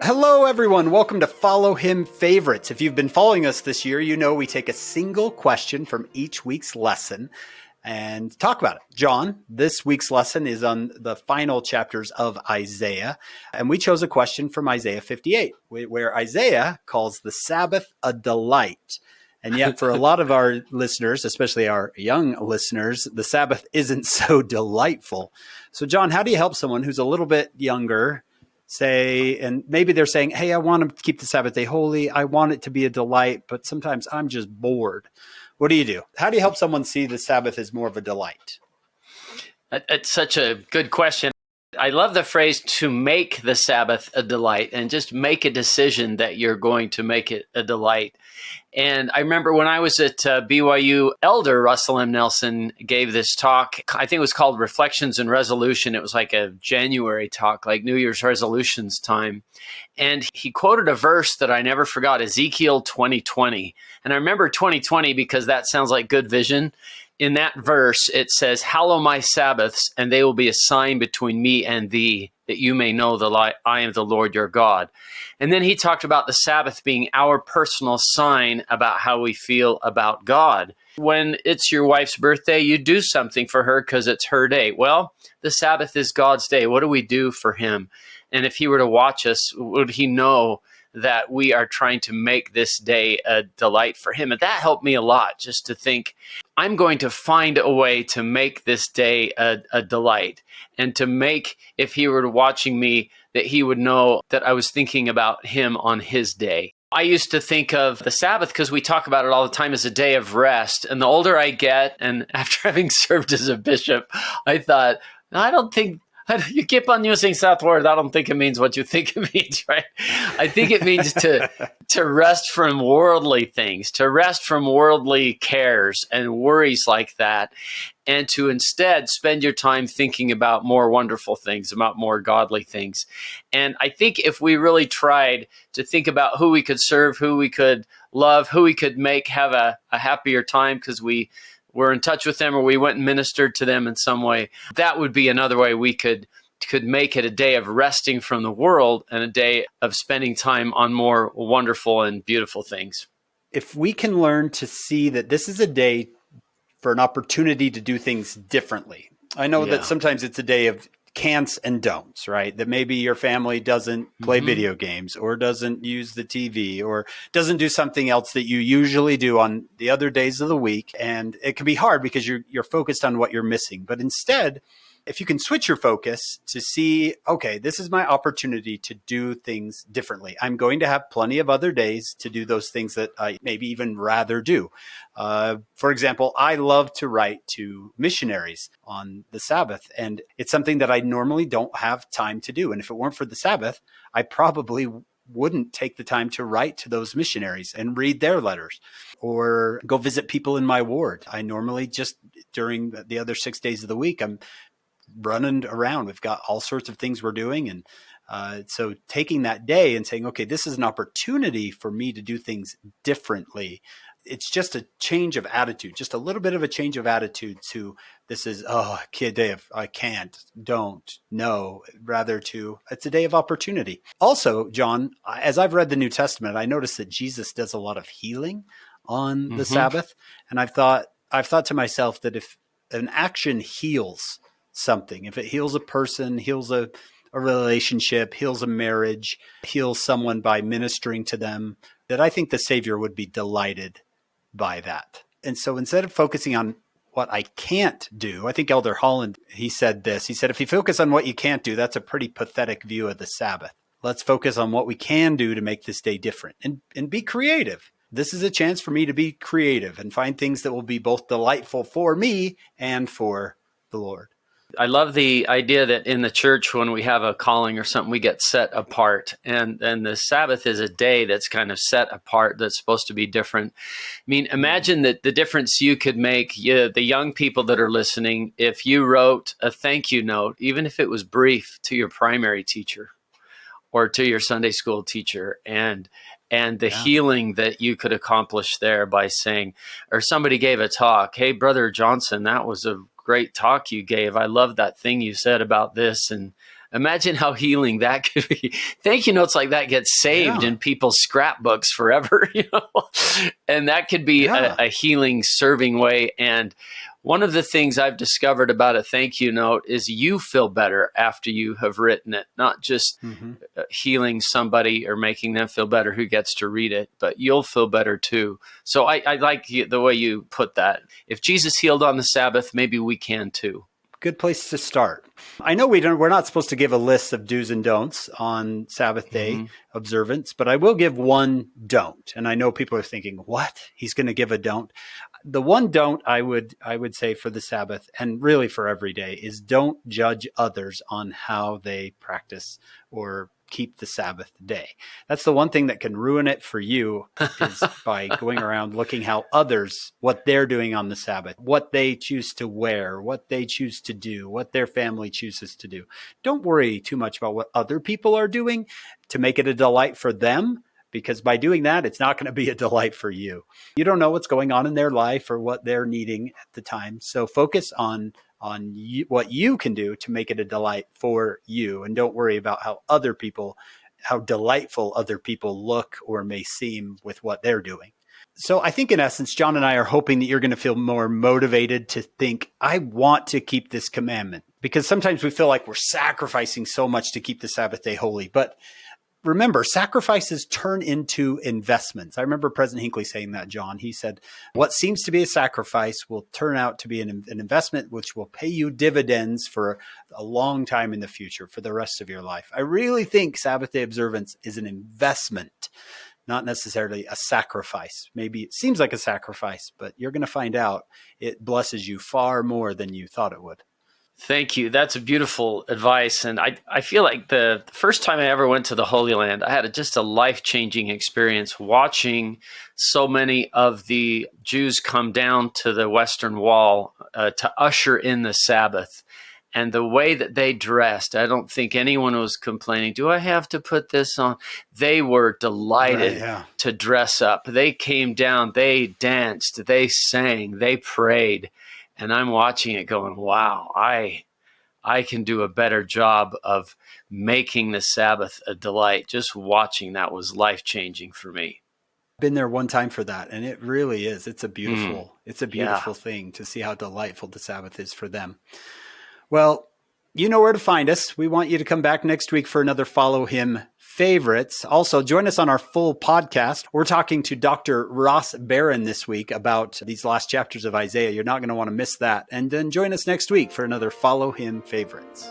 Hello, everyone. Welcome to Follow Him Favorites. If you've been following us this year, you know we take a single question from each week's lesson and talk about it. John, this week's lesson is on the final chapters of Isaiah, and we chose a question from Isaiah 58, where Isaiah calls the Sabbath a delight. And yet, for a lot of our listeners, especially our young listeners, the Sabbath isn't so delightful. So, John, how do you help someone who's a little bit younger say, and maybe they're saying, hey, I want to keep the Sabbath day holy. I want it to be a delight, but sometimes I'm just bored. What do you do? How do you help someone see the Sabbath as more of a delight? It's such a good question. I love the phrase to make the Sabbath a delight and just make a decision that you're going to make it a delight. And I remember when I was at BYU, Elder Russell M. Nelson gave this talk. I think it was called Reflections and Resolution. It was like a January talk, like New Year's resolutions time. And he quoted a verse that I never forgot, Ezekiel 20:20. And I remember 20:20 because that sounds like good vision. In that verse, it says, hallow my Sabbaths, and they will be a sign between me and thee, that you may know that I am the Lord your God. And then he talked about the Sabbath being our personal sign about how we feel about God. When it's your wife's birthday, you do something for her because it's her day. Well, the Sabbath is God's day. What do we do for him? And if he were to watch us, would he know that we are trying to make this day a delight for him? And that helped me a lot, just to think, I'm going to find a way to make this day a delight, and to make, if he were watching me, that he would know that I was thinking about him on his day. I used to think of the Sabbath, because we talk about it all the time, as a day of rest. And the older I get, and after having served as a bishop, I thought, I don't think, you keep on using that word. I don't think it means what you think it means, right? I think it means to rest from worldly things, to rest from worldly cares and worries like that, and to instead spend your time thinking about more wonderful things, about more godly things. And I think if we really tried to think about who we could serve, who we could love, who we could make have a happier time because we were in touch with them, or we went and ministered to them in some way, that would be another way we could make it a day of resting from the world and a day of spending time on more wonderful and beautiful things. If we can learn to see that this is a day for an opportunity to do things differently. I know that sometimes it's a day of can'ts and don'ts, right? That maybe your family doesn't play video games, or doesn't use the TV, or doesn't do something else that you usually do on the other days of the week. And it can be hard because you're focused on what you're missing. But instead, if you can switch your focus to see, okay, this is my opportunity to do things differently. I'm going to have plenty of other days to do those things that I maybe even rather do. For example, I love to write to missionaries on the Sabbath, and it's something that I normally don't have time to do. And if it weren't for the Sabbath, I probably wouldn't take the time to write to those missionaries and read their letters, or go visit people in my ward. I normally just, during the other 6 days of the week, I'm running around. We've got all sorts of things we're doing. And so taking that day and saying, okay, this is an opportunity for me to do things differently. It's just a change of attitude, just a little bit of a change of attitude to this is, a day of I can't, don't, no, rather to it's a day of opportunity. Also, John, as I've read the New Testament, I noticed that Jesus does a lot of healing on the Sabbath. And I've thought to myself that if an action heals something, if it heals a person, heals a relationship, heals a marriage, heals someone by ministering to them, that I think the Savior would be delighted by that. And so instead of focusing on what I can't do, I think Elder Holland, he said this, he said, if you focus on what you can't do, that's a pretty pathetic view of the Sabbath. Let's focus on what we can do to make this day different and be creative. This is a chance for me to be creative and find things that will be both delightful for me and for the Lord. I love the idea that in the church, when we have a calling or something, we get set apart. And the Sabbath is a day that's kind of set apart, that's supposed to be different. I mean, imagine that the difference you could make, the young people that are listening, if you wrote a thank you note, even if it was brief, to your primary teacher or to your Sunday school teacher, and the healing that you could accomplish there by saying, or somebody gave a talk, hey, Brother Johnson, that was a great talk you gave. I love that thing you said about this. And Imagine how healing that could be. Thank you notes like that get saved in people's scrapbooks forever, and that could be a healing, serving way. And one of the things I've discovered about a thank you note is you feel better after you have written it, not just healing somebody or making them feel better who gets to read it, but you'll feel better too. So I like the way you put that. If Jesus healed on the Sabbath, maybe we can too. Good place to start. I know we're not supposed to give a list of do's and don'ts on Sabbath day observance, but I will give one don't. And I know people are thinking, what? He's going to give a don't. The one don't I would say for the Sabbath, and really for every day, is don't judge others on how they practice or keep the Sabbath day. That's the one thing that can ruin it for you, is by going around looking how others, what they're doing on the Sabbath, what they choose to wear, what they choose to do, what their family chooses to do. Don't worry too much about what other people are doing to make it a delight for them, because by doing that, it's not going to be a delight for you. You don't know what's going on in their life or what they're needing at the time. So focus on what you can do to make it a delight for you. And don't worry about how delightful other people look or may seem with what they're doing. So I think in essence, John and I are hoping that you're going to feel more motivated to think, I want to keep this commandment. Because sometimes we feel like we're sacrificing so much to keep the Sabbath day holy. But remember, sacrifices turn into investments. I remember President Hinckley saying that, John. He said, what seems to be a sacrifice will turn out to be an investment which will pay you dividends for a long time in the future, for the rest of your life. I really think Sabbath day observance is an investment, not necessarily a sacrifice. Maybe it seems like a sacrifice, but you're going to find out it blesses you far more than you thought it would. Thank you. That's a beautiful advice. And I feel like the first time I ever went to the Holy Land, I had just a life-changing experience watching so many of the Jews come down to the Western Wall to usher in the Sabbath. And the way that they dressed, I don't think anyone was complaining, do I have to put this on? They were delighted to dress up. They came down, they danced, they sang, they prayed. And I'm watching it going, wow, I can do a better job of making the Sabbath a delight. Just watching that was life-changing for me. Been there one time for that, and it really is. It's a beautiful thing to see how delightful the Sabbath is for them. Well, you know where to find us. We want you to come back next week for another Follow Him Favorites. Also, join us on our full podcast. We're talking to Dr. Ross Barron this week about these last chapters of Isaiah. You're not going to want to miss that. And then join us next week for another Follow Him Favorites.